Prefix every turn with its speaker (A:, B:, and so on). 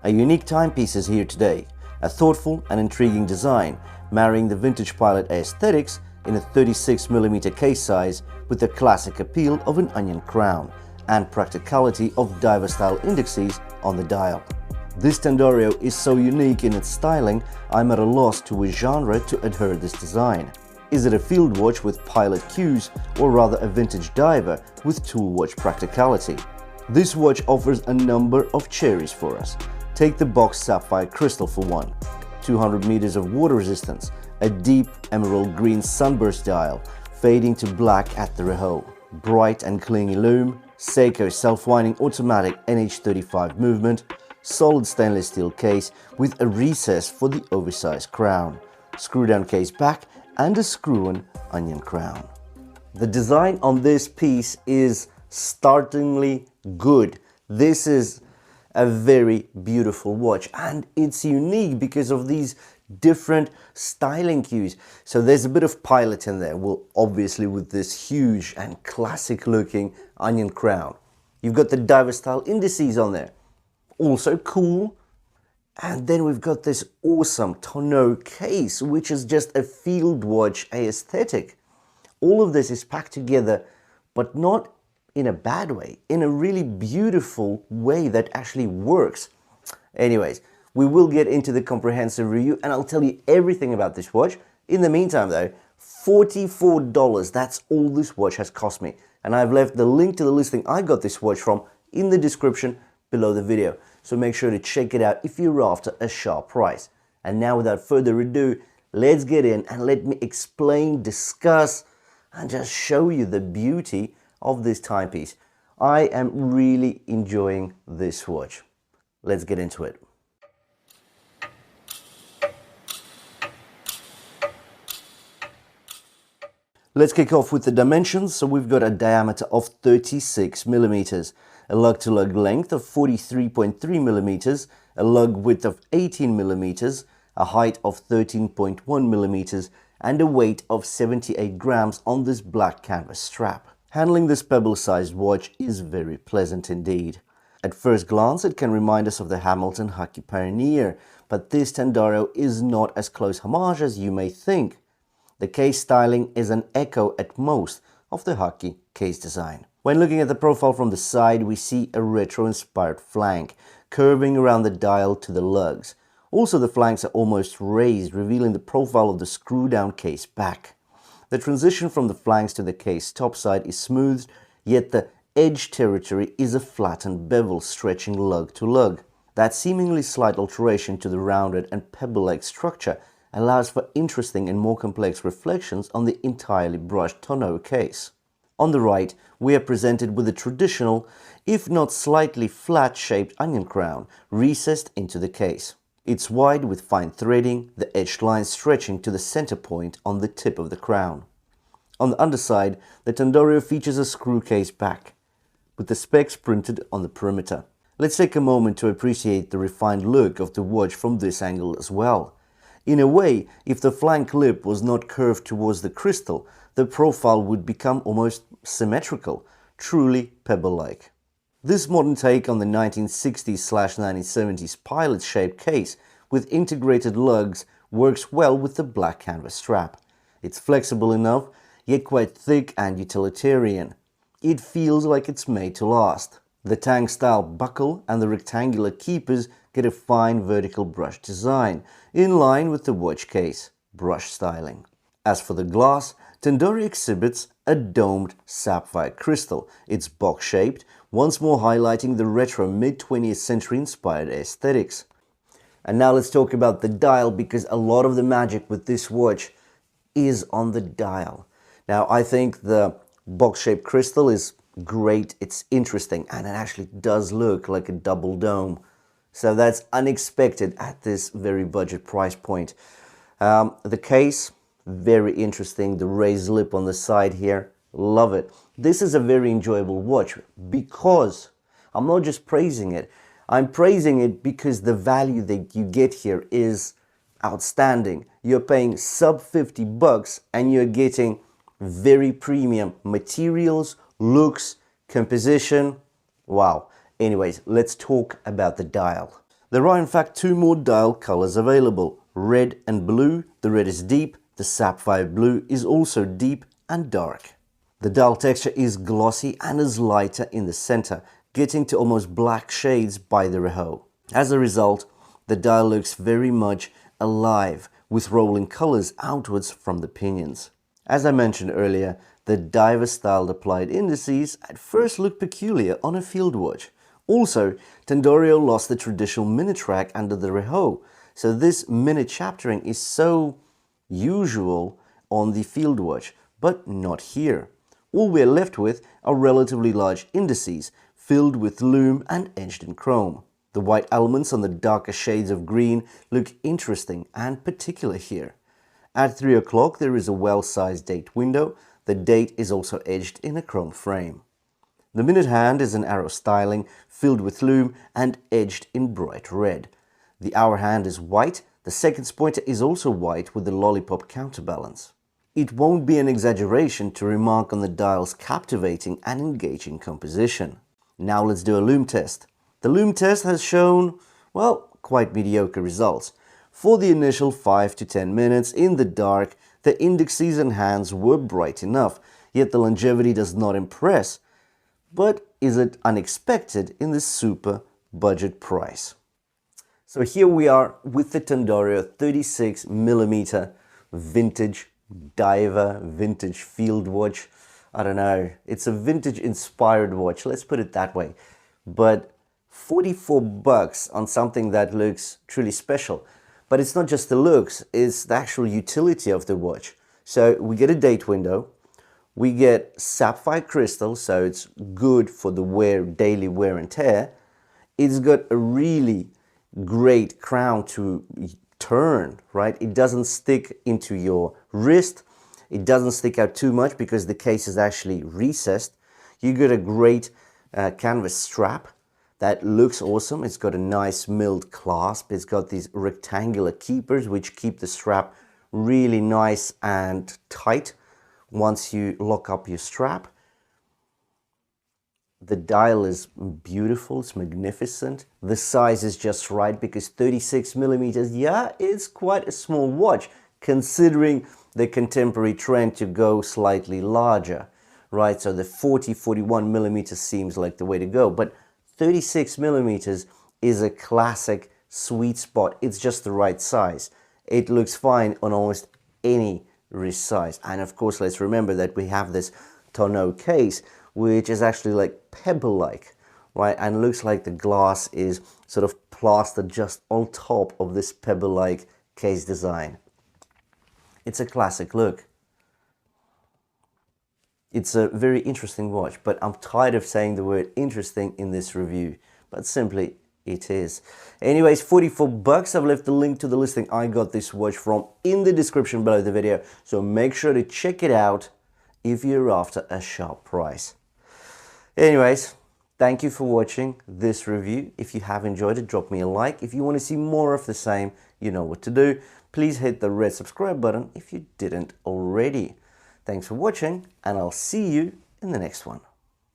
A: A unique timepiece is here today, a thoughtful and intriguing design, marrying the vintage pilot aesthetics in a 36mm case size with the classic appeal of an onion crown and practicality of diver-style indices on the dial. This Tandorio is so unique in its styling, I'm at a loss to which genre to adhere this design. Is it a field watch with pilot cues, or rather a vintage diver with tool watch practicality? This watch offers a number of cherries for us. Take the boxed sapphire crystal for one, 200 meters of water resistance, a deep emerald green sunburst dial, fading to black at the rehaut, bright and clingy lume, Seiko self-winding automatic NH35 movement, solid stainless steel case with a recess for the oversized crown, screw-down case back and a screw-on onion crown. The design on this piece is startlingly good. This is a very beautiful watch and it's unique because of these different styling cues. So there's a bit of pilot in there, well, obviously with this huge and classic looking onion crown. You've got the diver style indices on there, also cool. And then we've got this awesome tonneau case, which is just a field watch aesthetic. All of this is packed together, but not in a bad way, in a really beautiful way that actually works. Anyways, we will get into the comprehensive review and I'll tell you everything about this watch. In the meantime though, $44, that's all this watch has cost me. And I've left the link to the listing I got this watch from in the description below the video. So make sure to check it out if you're after a sharp price. And now without further ado, let's get in and let me explain, discuss, and just show you the beauty of this timepiece. I am really enjoying this watch. Let's get into it. Let's kick off with the dimensions. So we've got a diameter of 36mm, a lug-to-lug length of 43.3mm, a lug width of 18mm, a height of 13.1mm, and a weight of 78 grams on this black canvas strap. Handling this pebble-sized watch is very pleasant indeed. At first glance, it can remind us of the Hamilton Khaki Pioneer, but this Tandorio is not as close homage as you may think. The case styling is an echo at most of the Khaki case design. When looking at the profile from the side, we see a retro-inspired flank curving around the dial to the lugs. Also, the flanks are almost raised, revealing the profile of the screw-down case back. The transition from the flanks to the case topside is smooth, yet the edge territory is a flattened bevel stretching lug to lug. That seemingly slight alteration to the rounded and pebble-like structure allows for interesting and more complex reflections on the entirely brushed tonneau case. On the right, we are presented with a traditional, if not slightly flat-shaped onion crown recessed into the case. It's wide with fine threading, the edged lines stretching to the center point on the tip of the crown. On the underside, the Tandorio features a screw case back, with the specs printed on the perimeter. Let's take a moment to appreciate the refined look of the watch from this angle as well. In a way, if the flank lip was not curved towards the crystal, the profile would become almost symmetrical, truly pebble-like. This modern take on the 1960s/1970s pilot-shaped case with integrated lugs works well with the black canvas strap. It's flexible enough, yet quite thick and utilitarian. It feels like it's made to last. The Tang-style buckle and the rectangular keepers get a fine vertical brush design, in line with the watch case brush styling. As for the glass, Tandorio exhibits a domed sapphire crystal. It's box-shaped, once more highlighting the retro mid-20th century inspired aesthetics. And now let's talk about the dial, because a lot of the magic with this watch is on the dial. Now, I think the box-shaped crystal is great, it's interesting, and it actually does look like a double dome. So that's unexpected at this very budget price point. The case, very interesting. The raised lip on the side here, love it. This is a very enjoyable watch because I'm not just praising it. I'm praising it because the value that you get here is outstanding. You're paying sub $50 and you're getting very premium materials, looks, composition. Wow. Anyways, let's talk about the dial. There are in fact two more dial colors available, red and blue. The red is deep, the sapphire blue is also deep and dark. The dial texture is glossy and is lighter in the center, getting to almost black shades by the rehaut. As a result, the dial looks very much alive, with rolling colors outwards from the pinions. As I mentioned earlier, the diver-styled applied indices at first looked peculiar on a field watch. Also, Tandorio lost the traditional minute track under the rehaut, so this minute chaptering is so usual on the field watch, but not here. All we're left with are relatively large indices, filled with lume and edged in chrome. The white elements on the darker shades of green look interesting and particular here. At 3 o'clock there is a well-sized date window. The date is also edged in a chrome frame. The minute hand is an arrow styling, filled with lume and edged in bright red. The hour hand is white. The seconds pointer is also white with the lollipop counterbalance. It won't be an exaggeration to remark on the dial's captivating and engaging composition. Now let's do a lume test. The lume test has shown, well, quite mediocre results. For the initial 5 to 10 minutes in the dark, the indices and hands were bright enough, yet the longevity does not impress. But is it unexpected in this super budget price? So here we are with the Tandorio 36mm vintage diver, vintage field watch. I don't know, it's a vintage inspired watch, let's put it that way. But 44 bucks on something that looks truly special. But it's not just the looks, it's the actual utility of the watch. So we get a date window, we get sapphire crystal, so it's good for the daily wear and tear. It's got a really great crown to turn, right? It doesn't stick into your wrist. It doesn't stick out too much because the case is actually recessed. You get a great canvas strap that looks awesome. It's got a nice milled clasp. It's got these rectangular keepers which keep the strap really nice and tight once you lock up your strap. The dial is beautiful, it's magnificent. The size is just right because 36mm, yeah, it's quite a small watch considering the contemporary trend to go slightly larger, right? So the 41mm seems like the way to go, but 36mm is a classic sweet spot. It's just the right size. It looks fine on almost any wrist size. And of course, let's remember that we have this tonneau case, which is actually like pebble-like, right? And looks like the glass is sort of plastered just on top of this pebble-like case design. It's a classic look. It's a very interesting watch, but I'm tired of saying the word interesting in this review, but simply it is. Anyways, 44 bucks. I've left the link to the listing I got this watch from in the description below the video, so make sure to check it out if you're after a sharp price. Anyways, thank you for watching this review. If you have enjoyed it, drop me a like. If you want to see more of the same, you know what to do. Please hit the red subscribe button if you didn't already. Thanks for watching, and I'll see you in the next one.